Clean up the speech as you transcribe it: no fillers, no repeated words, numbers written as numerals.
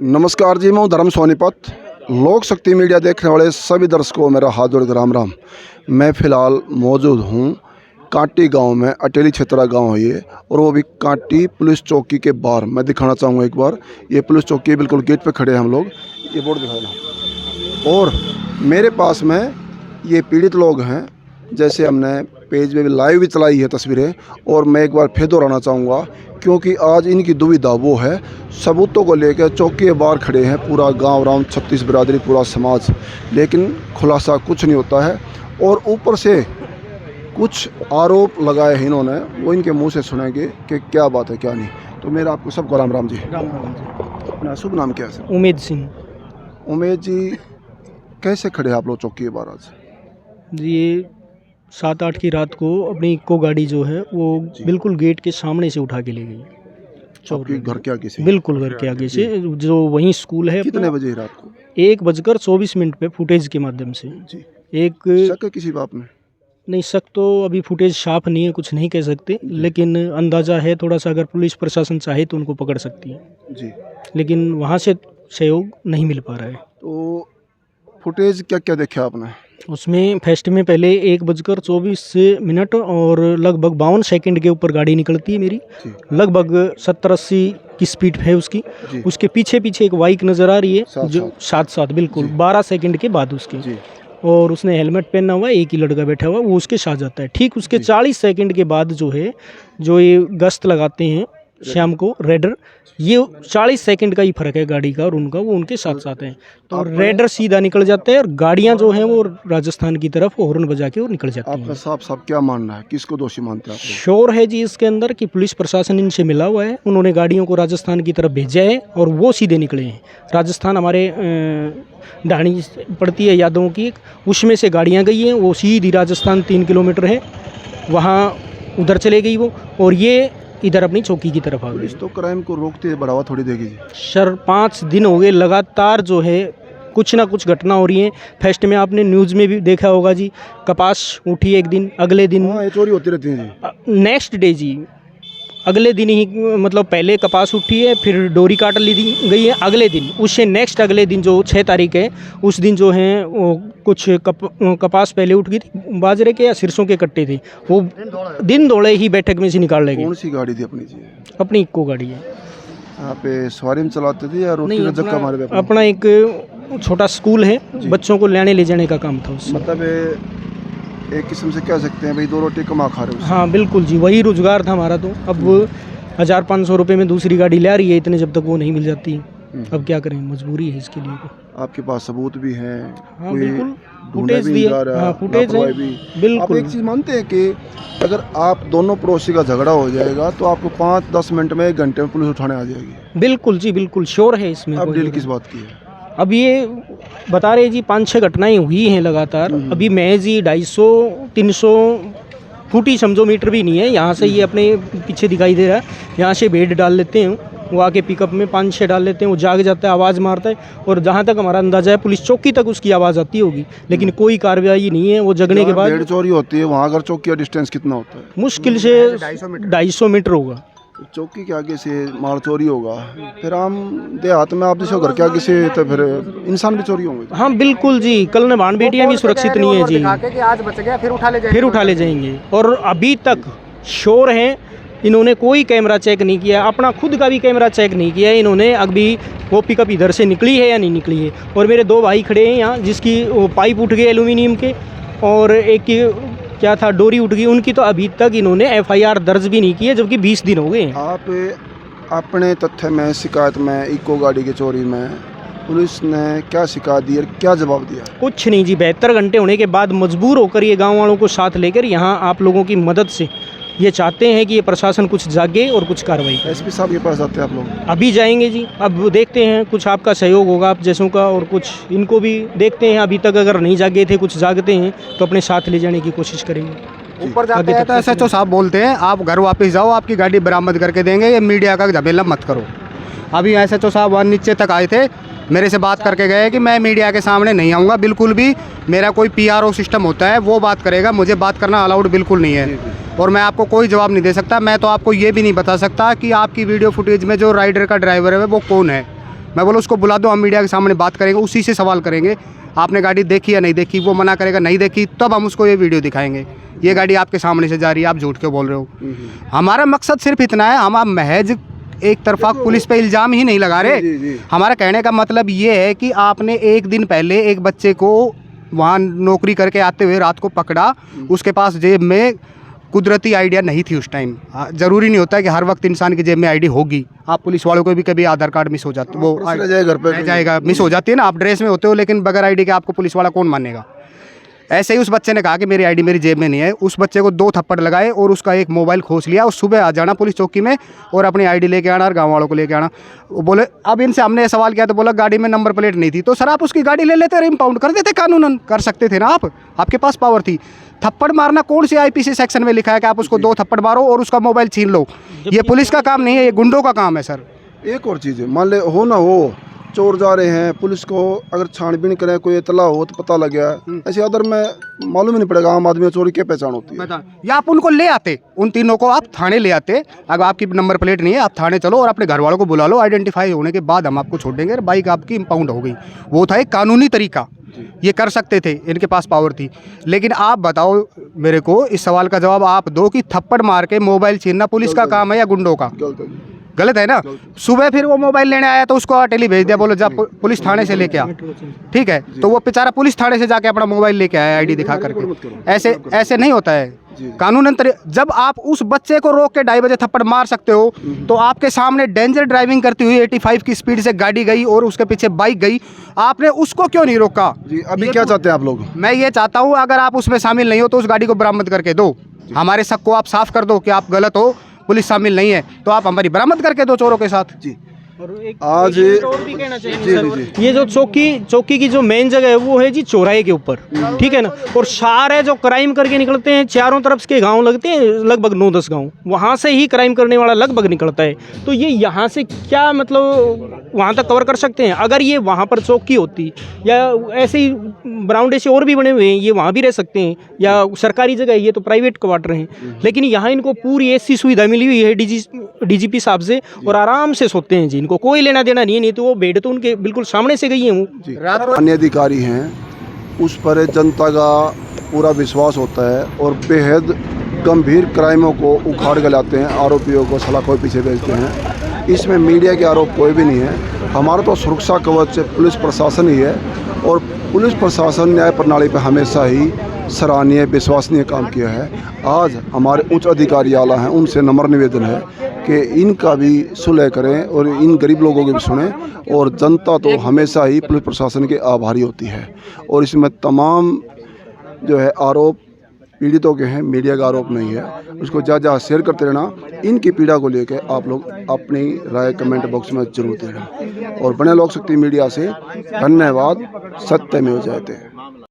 नमस्कार जी, मैं हूं धर्म सोनीपत। लोक शक्ति मीडिया देखने वाले सभी दर्शकों को मेरा हाथ जोड़कर राम राम। मैं फ़िलहाल मौजूद हूं कांटी गांव में। अटेली क्षेत्रा गांव है ये, और वो भी कांटी पुलिस चौकी के बाहर। मैं दिखाना चाहूँगा एक बार, ये पुलिस चौकी बिल्कुल गेट पे खड़े हैं हम लोग। ये बोर्ड दिखाना, और मेरे पास में ये पीड़ित लोग हैं। जैसे हमने पेज में भी लाइव भी चलाई है तस्वीरें, और मैं एक बार फिर दोहराना चाहूँगा क्योंकि आज इनकी दुविधा वो है, सबूतों को लेकर चौकी के बाहर खड़े हैं पूरा गांव, राम 36 बिरादरी, पूरा समाज, लेकिन खुलासा कुछ नहीं होता है। और ऊपर से कुछ आरोप लगाए हैं इन्होंने, वो इनके मुंह से सुनेंगे कि क्या बात है क्या नहीं। तो मेरा आपको सबको राम राम जी। राम राम जी। अपना शुभ नाम क्या है सर? उमेद सिंह उमेद जी, कैसे खड़े हैं आप लोग चौकी के बाहर आज? जी। 7-8 की रात को अपनी इक्को गाड़ी जो है वो बिल्कुल गेट के सामने से उठा के ले गई। आपके घर के आगे से? बिल्कुल घर के आगे से, जो वहीं स्कूल है। कितने बजे रात को? 1:24 पे फुटेज के माध्यम से। जी। एक शक है किसी बात में? नहीं, शक तो अभी फुटेज साफ नहीं है, कुछ नहीं कह सकते, लेकिन अंदाज़ा है थोड़ा सा। अगर पुलिस प्रशासन चाहे तो उनको पकड़ सकती है जी, लेकिन वहाँ से सहयोग नहीं मिल पा रहा है। तो फुटेज क्या क्या देखा आपने? उसमें फर्स्ट में पहले 1:24 और लगभग 52 सेकंड के ऊपर गाड़ी निकलती है मेरी। लगभग 70-80 की स्पीड है उसकी। उसके पीछे पीछे एक बाइक नज़र आ रही है जो साथ बिल्कुल 12 सेकंड के बाद उसके, और उसने हेलमेट पहना हुआ है, एक ही लड़का बैठा हुआ, वो उसके साथ जाता है। ठीक उसके 40 सेकंड के बाद जो है, जो ये गश्त लगाते हैं शाम को रेडर, ये 40 सेकंड का ही फर्क है गाड़ी का और उनका, वो उनके साथ साथ हैं। तो रेडर सीधा निकल जाता है और गाड़ियां जो हैं वो राजस्थान की तरफ हॉर्न बजा के और निकल जाती हैं। आपका साफ क्या मानना है, किसको दोषी मानते हैं आप लोग? श्योर है जी इसके अंदर कि पुलिस प्रशासन इनसे मिला हुआ है। उन्होंने गाड़ियों को राजस्थान की तरफ भेजा है और वो सीधे निकले हैं। राजस्थान हमारे ढाणी पड़ती है यादवों की, उसमें से गाड़ियाँ गई हैं, वो सीधी राजस्थान 3 किलोमीटर है, वहाँ उधर चले गई वो, और ये इधर अपनी चौकी की तरफ आ गई। पुलिस तो क्राइम को रोकते है, बढ़ावा थोड़ी देगी जी। सर 5 दिन हो गए लगातार जो है कुछ ना कुछ घटना हो रही है। फर्स्ट में आपने न्यूज़ में भी देखा होगा जी, कपास उठी एक दिन, अगले दिन ये चोरी होती रहती है जी। नेक्स्ट डे जी, अगले दिन ही, मतलब पहले कपास उठी है, फिर डोरी काट ली गई है अगले दिन, उससे नेक्स्ट अगले दिन जो 6 तारीख है, उस दिन जो है वो कुछ कपास पहले उठ गई थी, बाजरे के या सरसों के कट्टे थे, वो दिन दौड़े ही बैठक में से निकाल ले गए। कौन सी गाड़ी थी अपनी जी? अपनी इक्को गाड़ी है। यहाँ पे सवारी में चलाते थे या रोटी का जक्का मारे? अपना एक छोटा स्कूल है, बच्चों को लाने ले जाने का काम था उससे। मतलब एक किस्म से कह सकते हैं भाई, 2 रोटी कमा खा रहे हो। हाँ बिल्कुल जी, वही रोजगार था हमारा। तो अब 1500 रुपये में दूसरी गाड़ी ले रही है, इतने जब तक वो नहीं मिल जाती, अब क्या करें, मजबूरी है इसके लिए। तो आपके पास सबूत भी हैं? हाँ बिल्कुल, फुटेज दिए। हाँ फुटेज है बिल्कुल। आप एक चीज़ मानते हैं कि अगर आप दोनों पड़ोसी का झगड़ा हो जाएगा तो आपको 5-10 मिनट में, 1 घंटे में पुलिस उठाने आ जाएगी? बिल्कुल जी बिल्कुल, श्योर है इसमें। अब डील किस बात की है? अब ये बता रहे जी 5-6 घटनाएं हुई हैं लगातार। अभी महज ही 250-300 फुट ही समझो, मीटर भी नहीं है यहाँ से। ये अपने पीछे दिखाई दे रहा है, यहाँ से बेड डाल लेते हैं, वो आके पिकअप में 5-6 डाल लेते हैं, वो जाग जाता है, आवाज़ मारता है, और जहाँ तक हमारा अंदाजा है पुलिस चौकी तक उसकी आवाज़ आती होगी, लेकिन कोई कार्रवाई नहीं है। वो जगने के बाद बेड चोरी होती है, वहाँ अगर चौकी का डिस्टेंस कितना होता है? मुश्किल से 250 मीटर होगा। चौकी के आगे से माल चोरी होगा, फिर आम देहात में आप जैसे घर के आगे से तो फिर इंसान भी चोरी होंगे। हाँ बिल्कुल जी, कल ने भान बेटियाँ भी सुरक्षित नहीं है जी, आज बच गया फिर उठा ले जाएंगे। और अभी तक श्योर हैं, इन्होंने कोई कैमरा चेक नहीं किया, अपना खुद का भी कैमरा चेक नहीं किया इन्होंने। अभी वो पिकअप इधर से निकली है या नहीं निकली है। और मेरे 2 भाई खड़े हैं यहाँ, जिसकी वो पाइप उठ गए एल्यूमिनियम के, और एक की क्या था, डोरी उठ गई उनकी। तो अभी तक इन्होंने FIR दर्ज भी नहीं की है, जबकि 20 दिन हो गए। आप अपने तथ्य में, शिकायत में, इको गाड़ी की चोरी में पुलिस ने क्या शिकायत दी और क्या जवाब दिया? कुछ नहीं जी, 72 घंटे होने के बाद मजबूर होकर ये गाँव वालों को साथ लेकर यहाँ आप लोगों की मदद से ये चाहते हैं कि ये प्रशासन कुछ जागे और कुछ कार्रवाई करे। SP साहब के पास जाते हैं आप लोग? अभी जाएंगे जी, अब देखते हैं, कुछ आपका सहयोग होगा आप जैसों का, और कुछ इनको भी देखते हैं। अभी तक अगर नहीं जागे थे, कुछ जागते हैं तो अपने साथ ले जाने की कोशिश करेंगे। ऊपर जाते हैं तो SHO साहब बोलते हैं आप घर वापस जाओ, आपकी गाड़ी बरामद करके देंगे, ये मीडिया का झमेला मत करो। अभी SHO साहब वहाँ नीचे तक आए थे, मेरे से बात करके गए कि मैं मीडिया के सामने नहीं आऊँगा बिल्कुल भी, मेरा कोई PRO सिस्टम होता है वो बात करेगा, मुझे बात करना अलाउड बिल्कुल नहीं है। और मैं आपको कोई जवाब नहीं दे सकता। मैं तो आपको ये भी नहीं बता सकता कि आपकी वीडियो फुटेज में जो राइडर का ड्राइवर है वो कौन है, मैं बोला उसको बुला दो, हम मीडिया के सामने बात करेंगे, उसी से सवाल करेंगे आपने गाड़ी देखी या नहीं देखी। वो मना करेगा नहीं देखी, तब हम उसको ये वीडियो दिखाएंगे, ये गाड़ी आपके सामने से जा रही है, आप झूठ क्यों बोल रहे हो। हमारा मकसद सिर्फ इतना है, हम आप महज एक तरफा पुलिस पे इल्ज़ाम ही नहीं लगा रहे। हमारा कहने का मतलब ये है कि आपने एक दिन पहले एक बच्चे को वहाँ नौकरी करके आते हुए रात को पकड़ा, उसके पास जेब में कुदरती आइडिया नहीं थी उस टाइम। ज़रूरी नहीं होता है कि हर वक्त इंसान की जेब में आईडी होगी। आप पुलिस वालों को भी कभी आधार कार्ड मिस हो जाता, वो घर पे रह जाएगा, मिस हो जाती है ना, आप ड्रेस में होते हो लेकिन बगैर आईडी के आपको पुलिस वाला कौन मानेगा। ऐसे ही उस बच्चे ने कहा कि मेरी आईडी मेरी जेब में नहीं है, उस बच्चे को 2 थप्पड़ लगाए और उसका एक मोबाइल खोस लिया। और सुबह आ जाना पुलिस चौकी में और अपनी आईडी लेके आना और गांव वालों को लेके आना। वो बोले, अब इनसे हमने सवाल किया तो बोला गाड़ी में नंबर प्लेट नहीं थी। तो सर आप उसकी गाड़ी ले लेते और इम्पाउंड कर देते, कानूनन कर सकते थे ना, आपके पास पावर थी। थप्पड़ मारना कौन सी आईपीसी सेक्शन में लिखा है कि आप उसको 2 थप्पड़ मारो और उसका मोबाइल छीन लो? ये पुलिस का काम नहीं है, ये गुंडों का काम है सर। एक और चीज़ है, मान ले हो ना हो चोर जा रहे हैं, पुलिस को अगर छानबीन करें, कोई इतला हो तो पता लग गया, ऐसे अदर में मालूम ही नहीं पड़ेगा आम आदमी चोरी क्या पहचान होती है। या आप उनको ले आते, उन तीनों को आप थाने ले आते, अगर आपकी नंबर प्लेट नहीं है आप थाने चलो और अपने घर वालों को बुला लो, आइडेंटिफाई होने के बाद हम आपको छोड़ देंगे, बाइक आपकी इम्पाउंड हो गई। वो था एक कानूनी तरीका, ये कर सकते थे, इनके पास पावर थी। लेकिन आप बताओ मेरे को, इस सवाल का जवाब आप दो कि थप्पड़ मार के मोबाइल छीनना पुलिस का काम है या गुंडों का? गलत है ना। सुबह फिर वो मोबाइल लेने आया तो उसको अटेली भेज दिया, बोलो जा पुलिस थाने से लेके आ, ठीक है। तो वो बेचारा पुलिस थाने से जाके अपना मोबाइल लेके आया आईडी दिखा करके। ऐसे नहीं होता है कानूनन। जब आप उस बच्चे को रोक के 2:30 बजे थप्पड़ मार सकते हो, तो आपके सामने डेंजर ड्राइविंग करती हुई 85 की स्पीड से गाड़ी गई और उसके पीछे बाइक गई, आपने उसको क्यों नहीं रोका? जी अभी क्या चाहते हैं आप लोग? मैं ये चाहता हूँ अगर आप उसमें शामिल नहीं हो तो उस गाड़ी को बरामद करके दो, हमारे शक को आप साफ कर दो कि आप गलत हो, पुलिस शामिल नहीं है, तो आप हमारी बरामद करके दो चोरों के साथ। जी आज और भी कहना चाहेंगे सर, ये जो चौकी की जो मेन जगह है वो है जी चौराहे के ऊपर, ठीक है ना। और सारे जो क्राइम करके निकलते हैं, चारों तरफ के गांव लगते हैं, लगभग 9-10 गांव, वहाँ से ही क्राइम करने वाला लगभग निकलता है। तो ये यहाँ से क्या मतलब वहाँ तक कवर कर सकते हैं? अगर ये वहाँ पर चौकी होती या ऐसे ही ब्राउंड ऐसे और भी बने हुए हैं, ये वहाँ भी रह सकते हैं, या सरकारी जगह है, ये तो प्राइवेट क्वार्टर हैं, लेकिन यहाँ इनको पूरी ऐसी सुविधा मिली हुई है डीजीपी साहब से, और आराम से सोते हैं जी, इनको कोई लेना देना नहीं है। नहीं तो वो बेड तो उनके बिल्कुल सामने से गई है वो। अन्य अधिकारी हैं, उस पर जनता का पूरा विश्वास होता है और बेहद गंभीर क्राइमों को उखाड़ कर लाते हैं, आरोपियों को सलाखों पीछे भेजते हैं। इसमें मीडिया के आरोप कोई भी नहीं है। हमारा तो सुरक्षा कवच पुलिस प्रशासन ही है, और पुलिस प्रशासन न्याय प्रणाली पर हमेशा ही सराहनीय विश्वसनीय काम किया है। आज हमारे उच्च अधिकारी आला हैं, उनसे नम्र निवेदन है कि इनका भी सुलह करें और इन गरीब लोगों की भी सुनें। और जनता तो हमेशा ही पुलिस प्रशासन के आभारी होती है, और इसमें तमाम जो है आरोप पीड़ितों के हैं, मीडिया का आरोप नहीं है। उसको ज़्यादा शेयर करते रहना। इनकी पीड़ा को लेकर आप लोग अपनी राय कमेंट बॉक्स में जरूर देना, और बने लोक शक्ति मीडिया से धन्यवाद। सत्य में हो जाते हैं।